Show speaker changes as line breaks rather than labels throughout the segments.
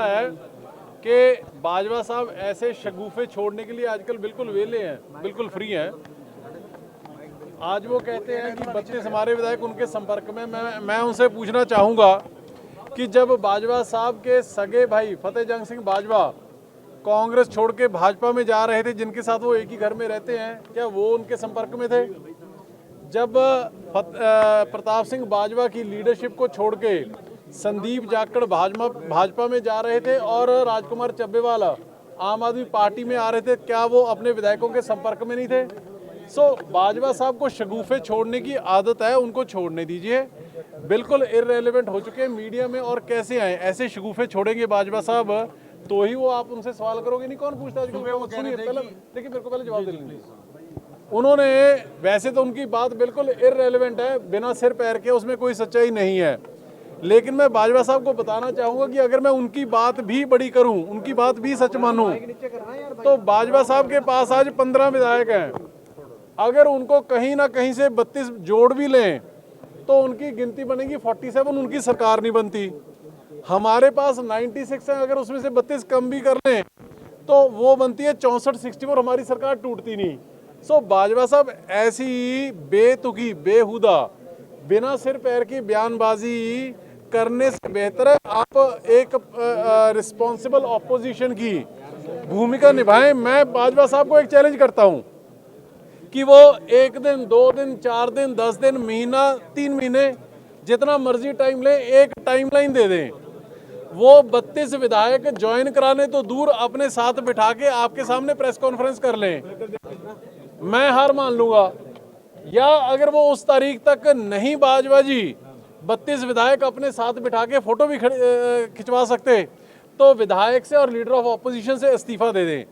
है कि बाजवा साहब ऐसे शगुफे छोड़ने के लिए आजकल बिल्कुल वेले हैं, बिल्कुल फ्री हैं। आज वो कहते हैं कि 32 हमारे विधायक उनके संपर्क में। मैं उनसे पूछना चाहूँगा कि जब बाजवा साहब के सगे भाई फतेह जंग सिंह बाजवा कांग्रेस छोड़ के भाजपा में जा रहे थे, जिनके साथ वो एक ही घर में रहते हैं, क्या वो उनके संपर्क में थे? जब प्रताप सिंह बाजवा की लीडरशिप को छोड़ के संदीप जाखड़ भाजपा में जा रहे थे और राजकुमार चब्बेवाल आम आदमी पार्टी में आ रहे थे, क्या वो अपने विधायकों के संपर्क में नहीं थे? बाजवा साहब को शगुफे छोड़ने की आदत है, उनको छोड़ने दीजिए। बिल्कुल इररेलेवेंट हो चुके हैं मीडिया में, और कैसे आए ऐसे शगुफे छोड़ेंगे बाजवा साहब तो ही वो आप उनसे सवाल करोगे। नहीं, कौन पूछता है? सुनिए पहले, देखिए मेरे को पहले जवाब दे लीजिए। उन्होंने, वैसे तो उनकी बात बिल्कुल इररेलेवेंट है, बिना सिर पैर के, उसमें कोई सच्चाई नहीं है। लेकिन मैं बाजवा साहब को बताना चाहूँगा कि अगर मैं उनकी बात भी बड़ी करूँ, उनकी बात भी सच मानूँ, तो बाजवा साहब के पास आज 15 विधायक हैं। अगर उनको कहीं ना कहीं से 32 जोड़ भी लें तो उनकी गिनती बनेगी 47, उनकी सरकार नहीं बनती। हमारे पास 96 है, अगर उसमें से 32 कम भी कर लें तो वो बनती है 64-64, हमारी सरकार टूटती नहीं। बाजवा साहब ऐसी बेतुकी बेहुदा बिना सिर पैर की बयानबाजी करने से बेहतर है आप एक रिस्पॉन्सिबल ऑपोजिशन की भूमिका निभाएं। मैं बाजवा साहब को एक चैलेंज करता हूं कि वो 1 दिन, 2 दिन, 4 दिन, 10 दिन, महीना, 3 महीने, जितना मर्जी टाइम ले, एक टाइमलाइन दे दें। वो 32 विधायक ज्वाइन कराने तो दूर, अपने साथ बिठा के आपके सामने प्रेस कॉन्फ्रेंस कर लें, मैं हार मान लूंगा। या अगर वो उस तारीख तक नहीं बाजवा जी 32 विधायक अपने साथ बिठा के फोटो भी खिंचवा सकते, तो विधायक से और लीडर ऑफ ऑपोजिशन से इस्तीफा दे दें।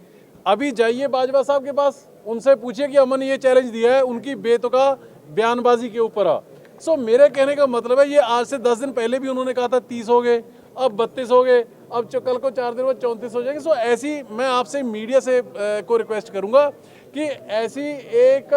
अभी जाइए बाजवा साहब के पास, उनसे पूछिए कि अमन ये चैलेंज दिया है उनकी बेतुका बयानबाजी के ऊपर। मेरे कहने का मतलब है, ये आज से 10 दिन पहले भी उन्होंने कहा था 30 हो गए, अब 32 हो गए, अब कल को 4 दिन बाद 34 हो जाएंगे। ऐसी मैं आपसे मीडिया से को रिक्वेस्ट करूंगा कि ऐसी एक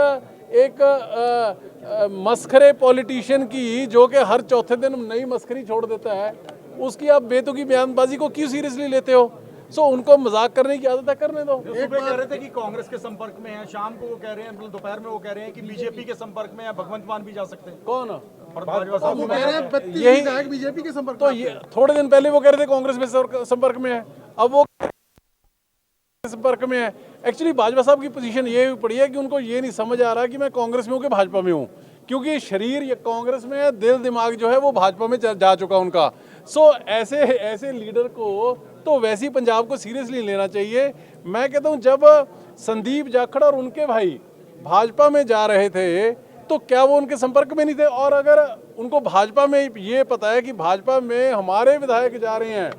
मस्खरे पॉलिटिशियन की, जो कि हर चौथे दिन नई मस्खरी छोड़ देता है, उसकी आप बेतुकी बयानबाजी को क्यों सीरियसली लेते हो? उनको मजाक करने की आदत है, करने दो।
एक कह रहे थे कि कांग्रेस के संपर्क में है, शाम को वो कह रहे हैं, मतलब दोपहर में वो कह रहे हैं कि बीजेपी के संपर्क में है, भगवंत मान भी जा सकते हैं।
कौन?
यही बीजेपी के संपर्क।
तो ये थोड़े दिन पहले वो कह रहे थे कांग्रेस में संपर्क में है, अब वो संपर्क में है। एक्चुअली बाजवा साहब की पोजीशन ये पड़ी है कि उनको ये नहीं समझ आ रहा कि मैं कांग्रेस में हूँ कि भाजपा में हूँ, क्योंकि शरीर ये कांग्रेस में है, दिल दिमाग जो है वो भाजपा में जा चुका उनका। ऐसे लीडर को तो वैसे ही पंजाब को सीरियसली लेना चाहिए। मैं कहता हूँ, जब संदीप जाखड़ और उनके भाई भाजपा में जा रहे थे तो क्या वो उनके संपर्क में नहीं थे? और अगर उनको भाजपा में ये पता है कि भाजपा में हमारे विधायक जा रहे हैं,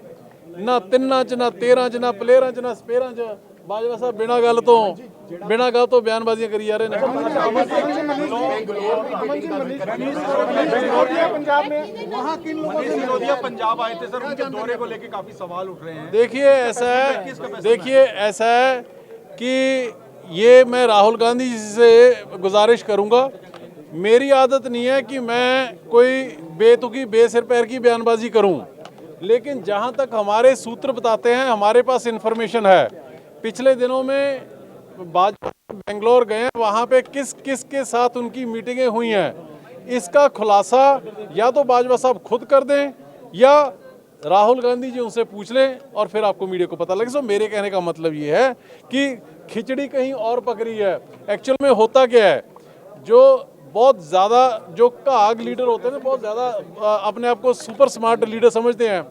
ना 3 च, ना 13 च, ना 15 च, ना 17 च, बाजवा साहब बिना गल तो बयानबाजियां करी जा रहे हैं।
पंजाब आए थे सर, उनके दौरे को लेकर काफी सवाल उठ रहे हैं।
देखिए ऐसा है कि ये मैं राहुल गांधी जी से गुजारिश करूंगा, मेरी आदत नहीं है कि मैं कोई बेतुकी बेसिर पैर की बयानबाजी करूं, लेकिन जहां तक हमारे सूत्र बताते हैं, हमारे पास इंफॉर्मेशन है, पिछले दिनों में बाजवा बेंगलोर गए हैं, वहां पे किस किस के साथ उनकी मीटिंगें हुई हैं, इसका खुलासा या तो बाजवा साहब खुद कर दें या राहुल गांधी जी उनसे पूछ लें, और फिर आपको मीडिया को पता लगे। मेरे कहने का मतलब ये है कि खिचड़ी कहीं और पक रही है। एक्चुअल में होता क्या है, जो बहुत ज़्यादा जो काग लीडर होते हैं ना, बहुत ज़्यादा अपने आप को सुपर स्मार्ट लीडर समझते हैं,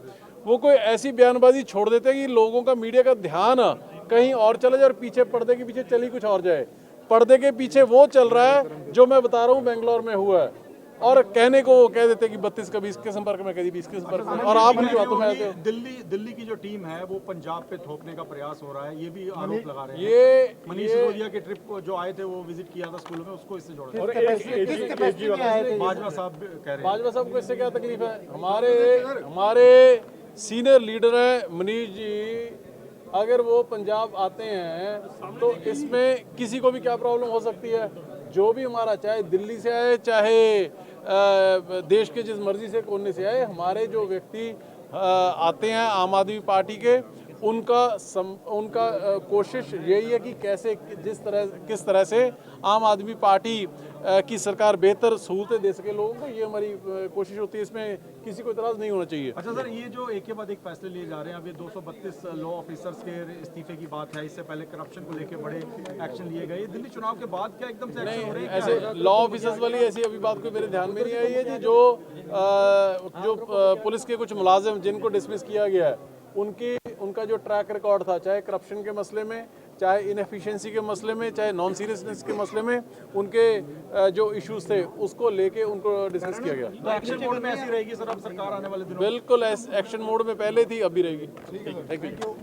वो कोई ऐसी बयानबाजी छोड़ देते हैं कि लोगों का, मीडिया का ध्यान कहीं और चले जाए और पीछे पर्दे के पीछे चली कुछ और जाए। पर्दे के पीछे वो चल रहा है जो मैं बता रहा हूँ बेंगलोर में हुआ है, और कहने को वो कह देते कि 32 का 20 के संपर्क में, कभी 20 के संपर्क में, और आप उनकी बातों में आते हो।
दिल्ली की जो टीम है वो पंजाब पे थोपने का प्रयास हो रहा है, ये भी आरोप लगा रहे हैं।
ये
मनीष सिसोदिया के ट्रिप को जो आए थे, वो विजिट किया था स्कूल में, उसको इससे जोड़ा। बाजवा साहब कह रहे हैं,
बाजवा साहब को इससे क्या तकलीफ है? हमारे सीनियर लीडर हैं मनीष जी, अगर वो पंजाब आते हैं तो इसमें किसी को भी क्या प्रॉब्लम हो सकती है? जो भी हमारा, चाहे दिल्ली से आए, चाहे देश के जिस मर्जी से कोने से आए, हमारे जो व्यक्ति आते हैं आम आदमी पार्टी के, उनका कोशिश यही है कि कैसे किस तरह से आम आदमी पार्टी की सरकार बेहतर सहूलतें दे सके लोगों को, ये हमारी कोशिश होती है। इसमें किसी को इतराज़ नहीं होना चाहिए।
अच्छा सर, ये जो एक के बाद एक फैसले लिए जा रहे हैं, अभी 232 लॉ ऑफिसर्स के इस्तीफे की बात है, इससे पहले करप्शन को लेकर बड़े एक्शन लिए गए, दिल्ली चुनाव के बाद क्या एकदम से एक्शन हो रहे हैं?
ऐसे लॉ ऑफिसर्स वाली ऐसी अभी बात कोई मेरे ध्यान में नहीं आई है जी। जो पुलिस के कुछ मुलाजिम जिनको डिसमिस किया गया है, उनका जो ट्रैक रिकॉर्ड था, चाहे करप्शन के मसले में, चाहे इनएफिशिएंसी के मसले में, चाहे नॉन सीरियसनेस के मसले में, उनके जो इश्यूज थे उसको लेके उनको डिसमिस किया गया।
तो एक्शन मोड में ऐसी रहेगी सर अब सरकार आने वाले दिनों?
बिल्कुल एक्शन मोड में पहले थी, अभी रहेगी। Thank you.